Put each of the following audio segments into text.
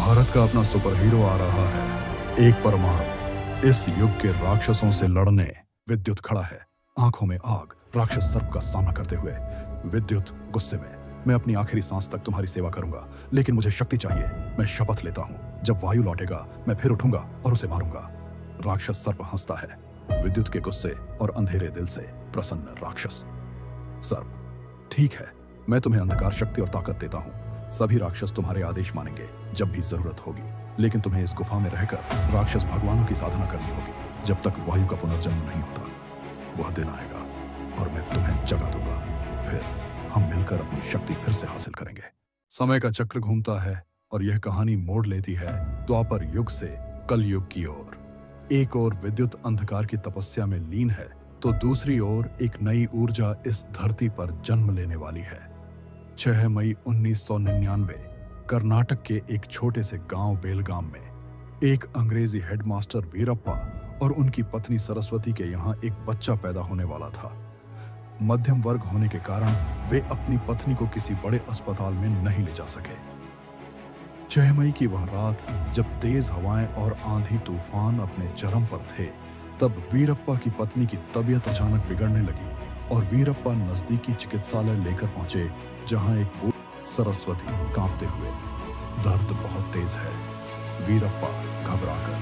भारत का अपना super hero आ रहा है, एक परमाणु। इस युग के राक्षसों से लड़ने विद्युत खड़ा है, आंखों में आग, राक्षस सर्प का सामना करते हुए। विद्युत गुस्से में, मैं अपनी आखिरी सांस तक तुम्हारी सेवा करूंगा, लेकिन मुझे शक्ति चाहिए। मैं शपथ लेता हूं, जब वायु लौटेगा मैं फिर उठूंगा और उसे मारूंगा। राक्षस सर्प हंसता है, विद्युत के गुस्से और अंधेरे दिल से प्रसन्न राक्षस सर्प। ठीक है, मैं तुम्हें अंधकार शक्ति और ताकत देता हूं। सभी राक्षस तुम्हारे आदेश मानेंगे जब भी जरूरत होगी, लेकिन तुम्हें इस गुफा में रहकर राक्षस भगवानों की साधना करनी होगी। जब तक वायु का पुनर्जन्म नहीं होता, वह दिन आएगा और मैं तुम्हें जगा दूंगा। फिर हम मिलकर अपनी शक्ति फिर से हासिल करेंगे। समय का चक्र घूमता है और यह कहानी मोड़ लेती है द्वापर युग से कलयुग की ओर। एक ओर विद्युत अंधकार की तपस्या में लीन है, तो दूसरी ओर एक नई ऊर्जा इस धरती पर जन्म लेने वाली है। 6 मई 1999 कर्नाटक के एक छोटे से गांव बेलगाम में एक अंग्रेजी हेडमास्टर वीरप्पा और उनकी पत्नी सरस्वती के यहाँ एक बच्चा पैदा होने वाला था। मध्यम वर्ग होने के कारण वे अपनी पत्नी को किसी बड़े अस्पताल में नहीं ले जा सके। 6 मई की वह रात, जब तेज हवाएं और आंधी तूफान अपने चरम पर थे, तब वीरप्पा की पत्नी की तबीयत अचानक बिगड़ने लगी और वीरप्पा नजदीकी चिकित्सालय लेकर पहुंचे, जहां एक बूढ़ी सरस्वती कांपते हुए, दर्द बहुत तेज है। वीरप्पा घबराकर,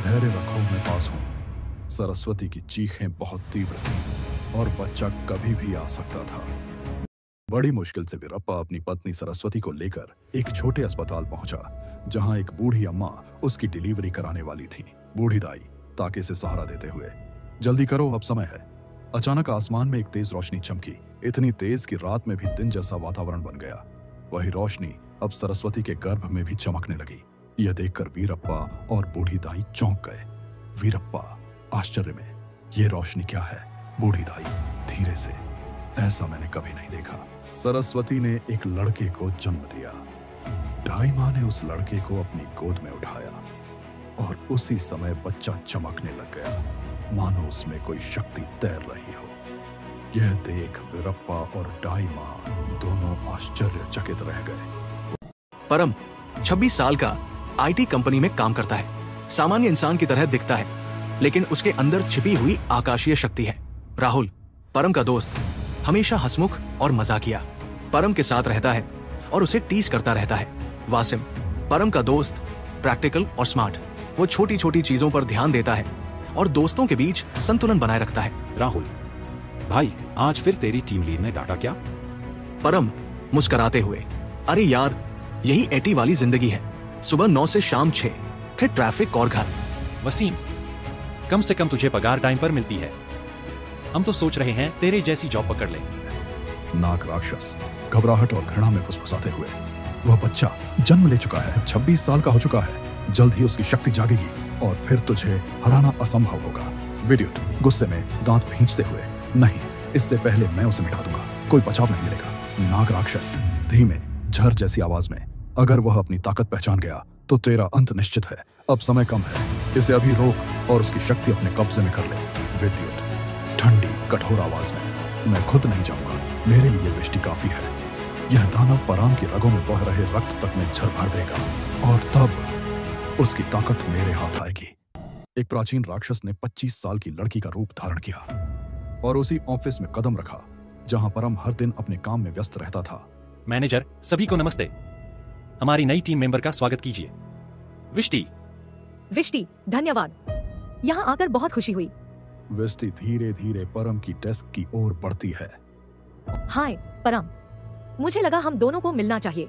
धैर्य रखो, मैं पास हूं। सरस्वती की चीखें बहुत तीव्र थीं और बच्चा कभी भी आ सकता था। बड़ी मुश्किल से वीरप्पा अपनी पत्नी सरस्वती को लेकर एक छोटे अस्पताल पहुंचा, जहां एक बूढ़ी अम्मा उसकी डिलीवरी कराने वाली थी। बूढ़ी दाई ताके से सहारा देते हुए, जल्दी करो, अब समय है। अचानक आसमान में एक तेज रोशनी चमकी, इतनी तेज कि रात में भी दिन जैसा वातावरण बन गया। वही रोशनी अब सरस्वती के गर्भ में भी चमकने लगी। यह देखकर वीरप्पा और बूढ़ी दाई चौंक गए। वीरप्पा आश्चर्य में, यह रोशनी क्या है? बूढ़ी दाई धीरे से, ऐसा मैंने कभी नहीं देखा। सरस्वती ने एक लड़के को जन्म दिया। दाई मां ने उस लड़के को अपनी गोद में उठाया और उसी समय बच्चा चमकने लग गया, मानो उसमें कोई शक्ति तैर रही हो। यह देख वीरप्पा और दाई मां दोनों आश्चर्यचकित रह गए। परम 26 साल का आईटी कंपनी में काम करता है। सामान्य इंसान की तरह दिखता है, लेकिन उसके अंदर छिपी हुई आकाशीय शक्ति है। राहुल, परम का दोस्त, हमेशा हंसमुख और मजाकिया, परम के साथ रहता है और उसे टीज करता रहता है। वासिम, परम का दोस्त, प्रैक्टिकल और स्मार्ट, वो छोटी छोटी चीजों पर ध्यान देता है और दोस्तों के बीच संतुलन बनाए रखता है। राहुल भाई, आज फिर तेरी टीम लीड ने डांटा क्या? परम मुस्कुराते हुए, अरे यार, यही एटी वाली जिंदगी है। सुबह 9 से शाम 6, फिर ट्रैफिक और घर। वसीम, कम से कम तुझे पगार टाइम पर मिलती है। हम तो सोच रहे हैं तेरे जैसी जॉब पकड़ ले। नाग राक्षस घबराहट और घृणा में फुसफुसाते हुए, वह बच्चा जन्म ले चुका है, 26 साल का हो चुका है। जल्द ही उसकी शक्ति जागेगी और फिर तुझे हराना असंभव होगा। विद्युत गुस्से में दांत भींचते हुए, नहीं, इससे पहले मैं उसे मिटा दूंगा, कोई बचाव नहीं मिलेगा। नाग राक्षस धीमे झर जैसी आवाज में, अगर वह अपनी ताकत पहचान गया तो तेरा अंत निश्चित है। अब समय कम है, इसे अभी रोक और उसकी शक्ति अपने कब्जे में कर ले। विद्युत ठंडी कठोर आवाज में, मैं खुद नहीं जाऊंगा, मेरे लिए वृष्टि काफी है। यह दानव पराम की रगों में बह रहे रक्त तक में झर भर देगा और तब उसकी ताकत मेरे हाथ आएगी। एक प्राचीन राक्षस ने 25 साल की लड़की का रूप धारण किया और उसी ऑफिस में कदम रखा, जहां परम हर दिन अपने काम में व्यस्त रहता था। मैनेजर, सभी को नमस्ते। हमारी नई टीम मेंबर का स्वागत कीजिए, विष्टि। विष्टि, धन्यवाद, यहाँ आकर बहुत खुशी हुई। विष्टि धीरे धीरे परम की डेस्क की ओर बढ़ती है। हाय परम, मुझे लगा हम दोनों को मिलना चाहिए।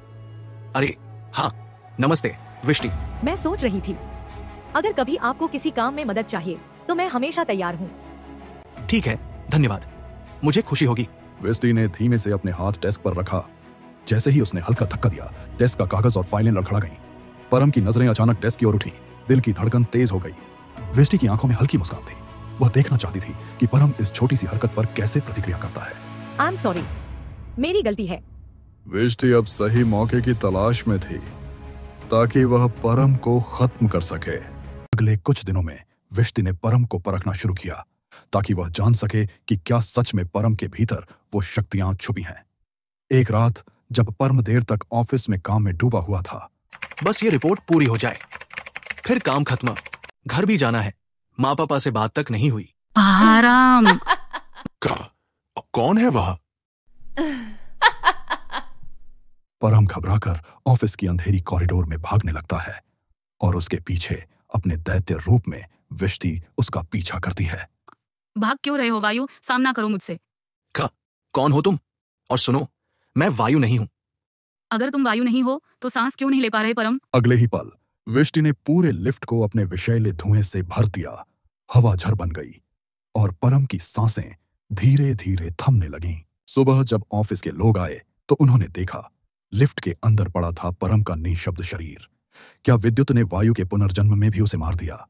अरे हाँ, नमस्ते विष्टि। मैं सोच रही थी, अगर कभी आपको किसी काम में मदद चाहिए तो मैं हमेशा तैयार हूँ। ठीक है, धन्यवाद, मुझे खुशी होगी। विष्टि ने धीमे से अपने हाथ डेस्क पर रखा। जैसे ही उसने हल्का धक्का दिया, डेस्क का कागज और फाइलें लड़खड़ा गईं। परम की नजरें अचानक डेस्क की ओर उठी, दिल की धड़कन तेज हो गई। विष्टि की आंखों में हल्की मुस्कान थी, वह देखना चाहती थी कि परम इस छोटी सी हरकत पर कैसे प्रतिक्रिया करता है। आई एम सॉरी, मेरी गलती है। विष्टि अब सही मौके की तलाश में थी ताकि वह परम को खत्म कर सके। अगले कुछ दिनों में विष्टि ने परम को परखना शुरू किया ताकि वह जान सके कि क्या सच में परम के भीतर वो शक्तियां छुपी हैं। एक रात जब परम देर तक ऑफिस में काम में डूबा हुआ था, बस ये रिपोर्ट पूरी हो जाए, फिर काम खत्म। घर भी जाना है, माँ पापा से बात तक नहीं हुई। आराम। कौन है वह? परम घबराकर ऑफिस की अंधेरी कॉरिडोर में भागने लगता है और उसके पीछे अपने दैत्य रूप में विष्टि उसका पीछा करती है। भाग क्यों रहे हो वायु? सामना करो मुझसे। कौन हो तुम? और सुनो, मैं वायु नहीं हूं। अगर तुम वायु नहीं हो तो सांस क्यों नहीं ले पा रहे परम? अगले ही पल विष्टि ने पूरे लिफ्ट को अपने विषैले धुएं से भर दिया। हवा झर बन गई और परम की सांसें धीरे धीरे थमने लगीं। सुबह जब ऑफिस के लोग आए तो उन्होंने देखा लिफ्ट के अंदर पड़ा था परम का निःशब्द शरीर। क्या विद्युत ने वायु के पुनर्जन्म में भी उसे मार दिया?